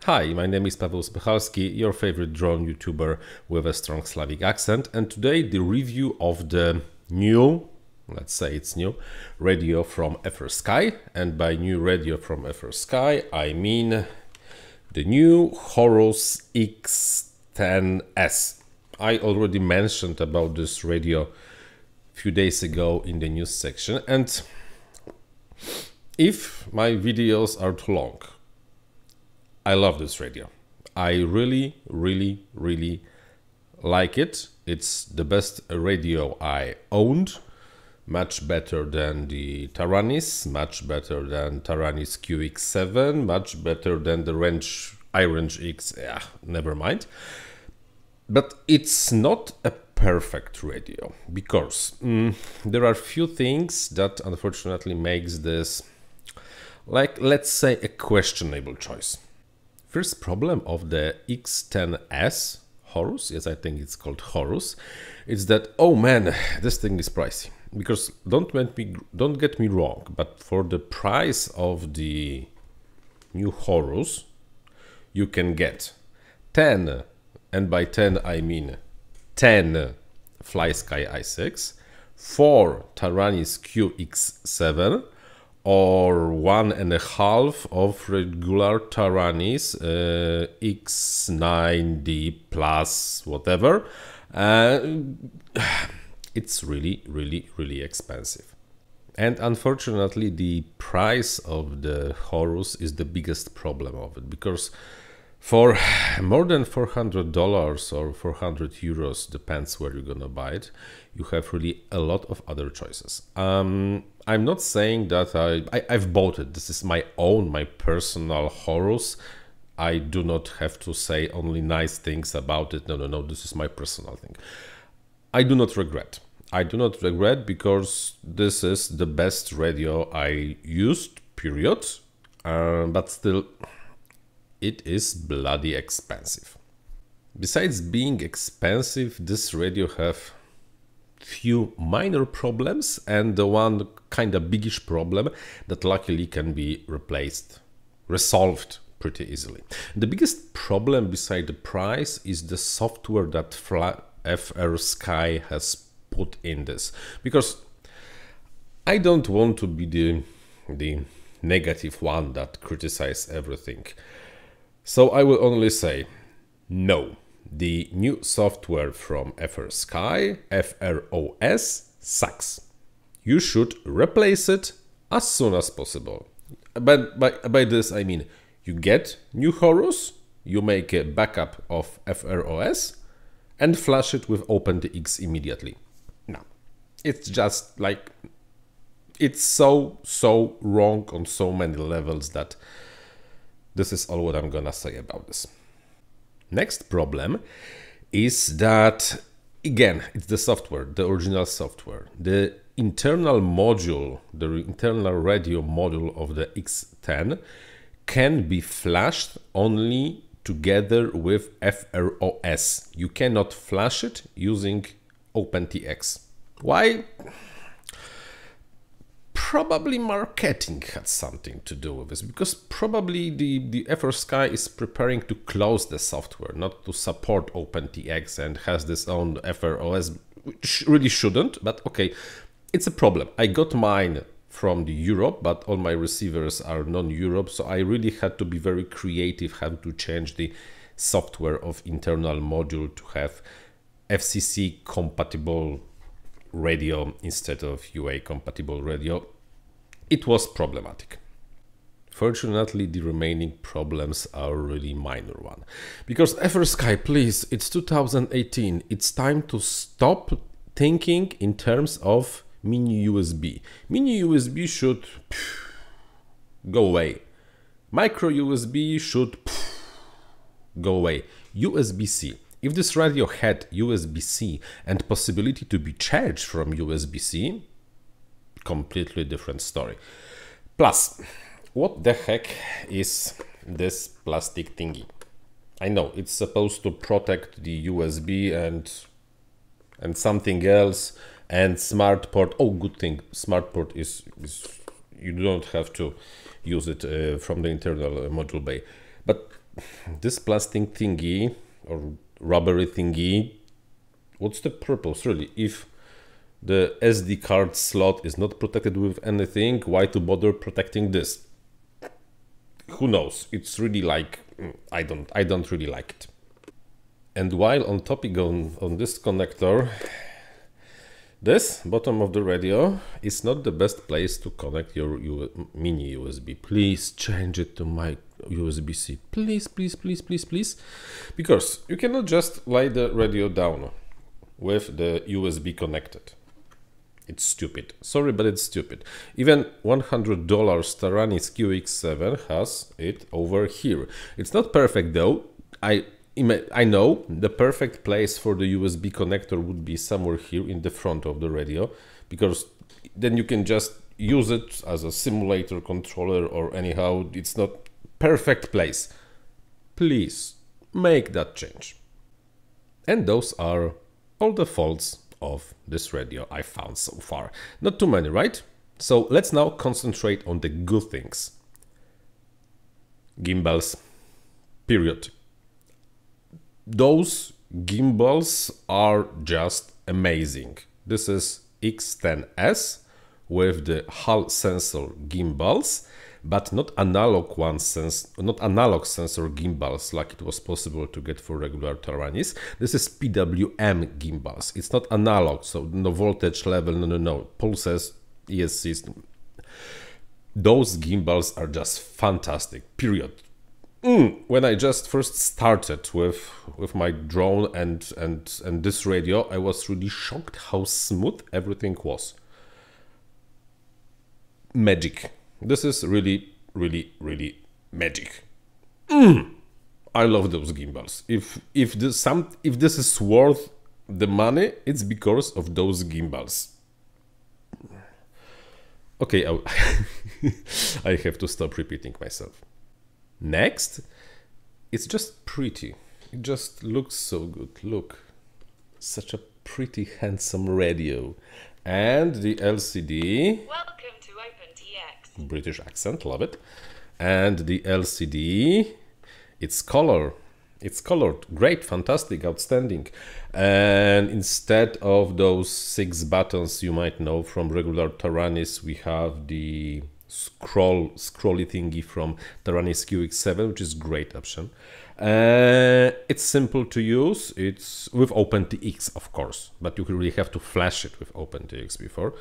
Hi, my name is Paweł Spychalski, your favorite drone YouTuber with a strong Slavic accent, and today the review of the new, let's say it's new, radio from FrSky. And by new radio from FrSky, I mean the new Horus X10S. I already mentioned about this radio a few days ago in the news section, and if my videos are too long, I love this radio. I really like it. It's the best radio I owned. Much better than the Taranis, much better than Taranis QX7, much better than the iRange X. Yeah, never mind. But it's not a perfect radio because there are few things that unfortunately makes this, like, let's say, a questionable choice. First problem of the X10S Horus, yes, I think it's called Horus, is that, oh man, this thing is pricey. Because don't get me wrong, but for the price of the new Horus, you can get 10, and by 10 I mean 10 FrSky i6, 4 Taranis QX7, or 1.5 of regular Taranis X9D plus whatever. It's really expensive. And unfortunately, the price of the Horus is the biggest problem of it, because for more than $400 or 400 euros, depends where you're gonna buy it, you have really a lot of other choices. I'm not saying that I've bought it. This is my personal Horus. I do not have to say only nice things about it. No, this is my personal thing. I do not regret. I do not regret because this is the best radio I used, period. But still, it is bloody expensive. Besides being expensive, this radio have few minor problems and the one kind of biggish problem that luckily can be resolved pretty easily. The biggest problem beside the price is the software that FrSky has put in this, because I don't want to be the negative one that criticize everything. So I will only say no. The new software from FrSky, FrOS, sucks. You should replace it as soon as possible. But by this I mean you get new Horus, you make a backup of FrOS and flash it with OpenTX immediately. No, it's just like, it's so wrong on so many levels that this is all what I'm gonna say about this. Next problem is that, again, it's the software, the original software. The internal module, the internal radio module of the X10 can be flashed only together with FrOS. You cannot flash it using OpenTX. Why? Probably marketing had something to do with this, because probably the FrSky is preparing to close the software, not to support OpenTX, and has this own FrOS, which really shouldn't, but okay, it's a problem. I got mine from the Europe, but all my receivers are non-Europe, so I really had to be very creative how to change the software of internal module to have FCC compatible radio instead of UA compatible radio. It was problematic. Fortunately, the remaining problems are really minor one. Because FrSky, please, it's 2018. It's time to stop thinking in terms of mini USB. Mini USB should go away. Micro USB should go away. USB-C. If this radio had USB-C and possibility to be charged from USB-C, completely different story. Plus, what the heck is this plastic thingy? I know it's supposed to protect the USB and something else, and smart port. Oh, good thing, smart port is you don't have to use it from the internal module bay. But this plastic thingy or rubbery thingy, what's the purpose really? If the SD card slot is not protected with anything, why to bother protecting this? Who knows? It's really like, I don't really like it. And while on topic on this connector, this bottom of the radio is not the best place to connect your mini USB. Please change it to my USB-C. Please, please, please, please, please. Because you cannot just lay the radio down with the USB connected. It's stupid. Sorry, but it's stupid. Even $100 Taranis QX7 has it over here. It's not perfect though. I know the perfect place for the USB connector would be somewhere here in the front of the radio, because then you can just use it as a simulator controller or anyhow. It's not perfect place. Please make that change. And those are all the faults of this radio I found so far. Not too many, right? So let's now concentrate on the good things. Gimbals, period. Those gimbals are just amazing. This is X10S with the Hall sensor gimbals, but not analog sensor gimbals like it was possible to get for regular Taranis. This is PWM gimbals. It's not analog, so no voltage level, no pulses, ESCs. Those gimbals are just fantastic, period. When I just first started with my drone and this radio, I was really shocked how smooth everything was. Magic. This is really, really, really magic. I love those gimbals. If this is worth the money, it's because of those gimbals. Okay, I have to stop repeating myself. Next, it's just pretty. It just looks so good. Look, such a pretty, handsome radio. And the LCD. Welcome to OpenTX. British accent, love it. And the LCD, it's colored, great, fantastic, outstanding. And instead of those 6 buttons you might know from regular Taranis, we have the scrolly thingy from Taranis QX7, which is great option. It's simple to use. It's with OpenTX, of course, but you really have to flash it with OpenTX before.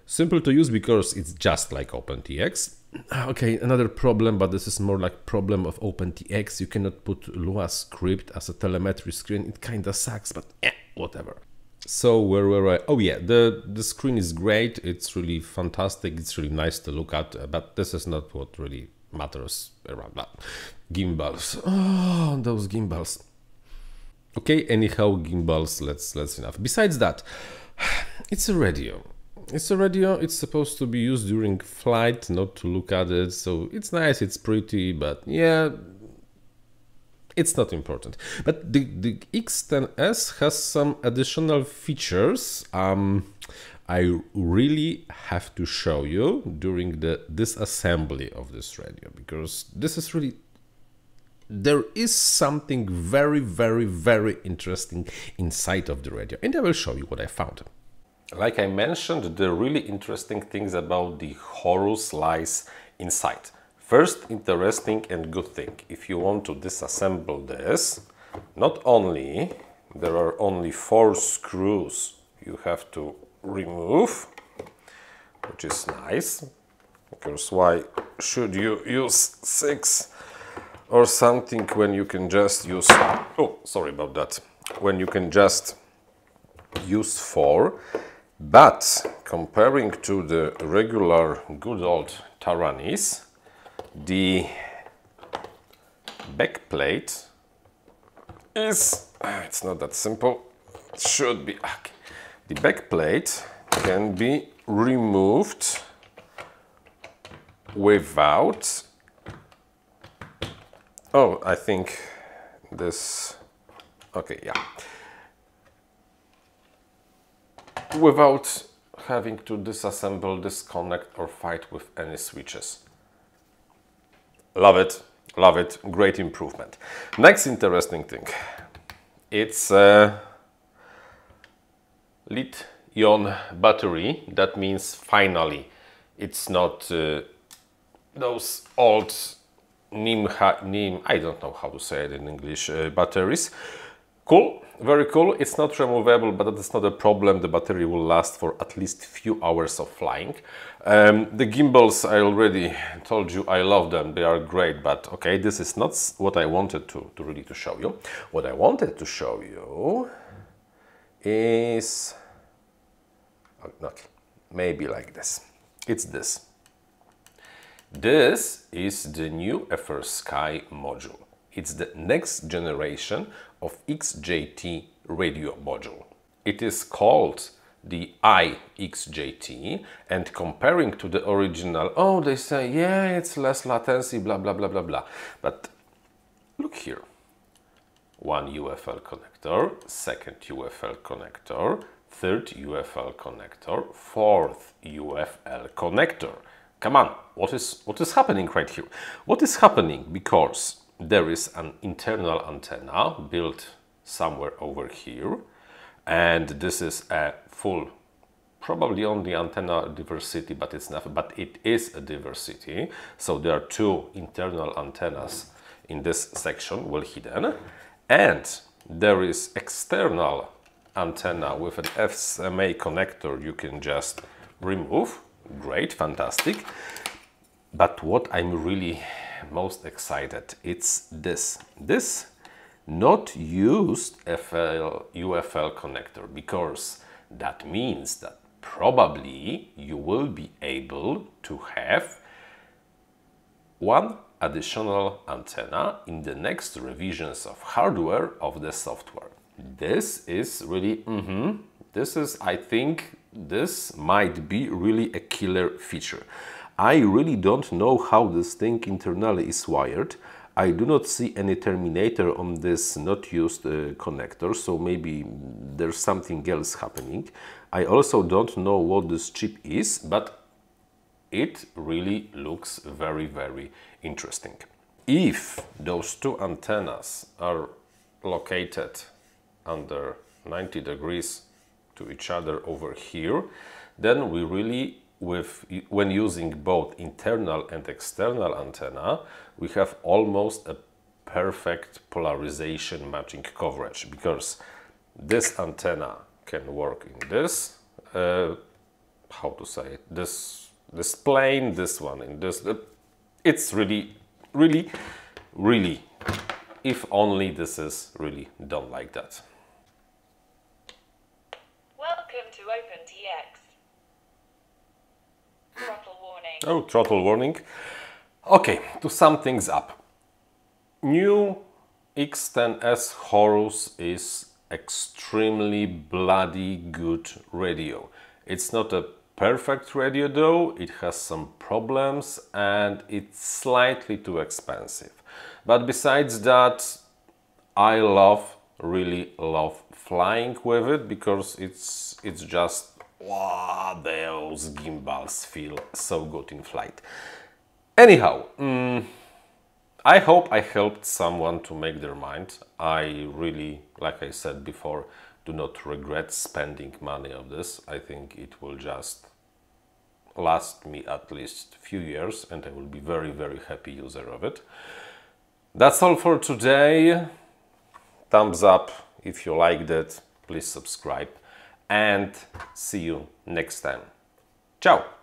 Simple to use because it's just like OpenTX. Okay, another problem, but this is more like problem of OpenTX. You cannot put Lua script as a telemetry screen. It kinda sucks, but whatever. So where were I? Oh yeah, the screen is great. It's really fantastic. It's really nice to look at, but this is not what really matters around that. Gimbals. Oh, those gimbals. Okay, anyhow, gimbals, that's enough. Besides that, it's a radio. It's a radio. It's supposed to be used during flight, not to look at it. So it's nice, it's pretty, but yeah, it's not important. But the X10S has some additional features I really have to show you during the disassembly of this radio, because this is really, there is something very, very, very interesting inside of the radio, and I will show you what I found. Like I mentioned, the really interesting things about the Horus lies inside. First interesting and good thing, if you want to disassemble this, not only there are only 4 screws you have to remove, which is nice, because why should you use 6 or something when you can just use, oh, sorry about that, when you can just use 4. But comparing to the regular good old Taranis, the back plate is, it's not that simple, it should be, okay. The back plate can be removed without, oh, I think this, okay, yeah. Without having to disassemble, disconnect or fight with any switches. Love it. Love it, great improvement. Next interesting thing, it's lithium battery. That means finally it's not those old NIM, I don't know how to say it in English, batteries. Cool, very cool. It's not removable, but that is not a problem. The battery will last for at least few hours of flying. The gimbals, I already told you, I love them. They are great, but okay, this is not what I wanted to really show you. What I wanted to show you is not maybe like this. It's this. This is the new FrSky module. It's the next generation of iXJT radio module. It is called the iXJT, and comparing to the original, oh, they say, yeah, it's less latency, blah, blah, blah, blah, blah. But look here. One UFL connector, second UFL connector, third UFL connector, fourth UFL connector. Come on, what is happening right here? What is happening? Because there is an internal antenna built somewhere over here, and this is a full, probably only antenna diversity, but it's not, but it is a diversity. So there are two internal antennas in this section, well hidden, and there is external antenna with an SMA connector you can just remove. Great, fantastic. But what I'm really most excited, it's this not used UFL connector, because that means that probably you will be able to have one additional antenna in the next revisions of hardware of the software. This is really, this is, I think, this might be really a killer feature. I really don't know how this thing internally is wired. I do not see any terminator on this not used connector, so maybe there's something else happening. I also don't know what this chip is, but it really looks very, very interesting. If those two antennas are located under 90 degrees to each other over here, then we really, when using both internal and external antenna, we have almost a perfect polarization matching coverage, because this antenna can work in this, how to say it, this plane, this one in this. It's really, really, really, if only this is really done like that. Welcome to OpenTX. Throttle warning. Oh, throttle warning. Okay, to sum things up. New X10S Horus is extremely bloody good radio. It's not a perfect radio though, it has some problems and it's slightly too expensive. But besides that, I really love flying with it, because it's just, wow, those gimbals feel so good in flight. Anyhow, I hope I helped someone to make their mind. I really, like I said before, do not regret spending money on this. I think it will just last me at least a few years and I will be very, very happy user of it. That's all for today. Thumbs up if you liked it, please subscribe, and see you next time. Ciao!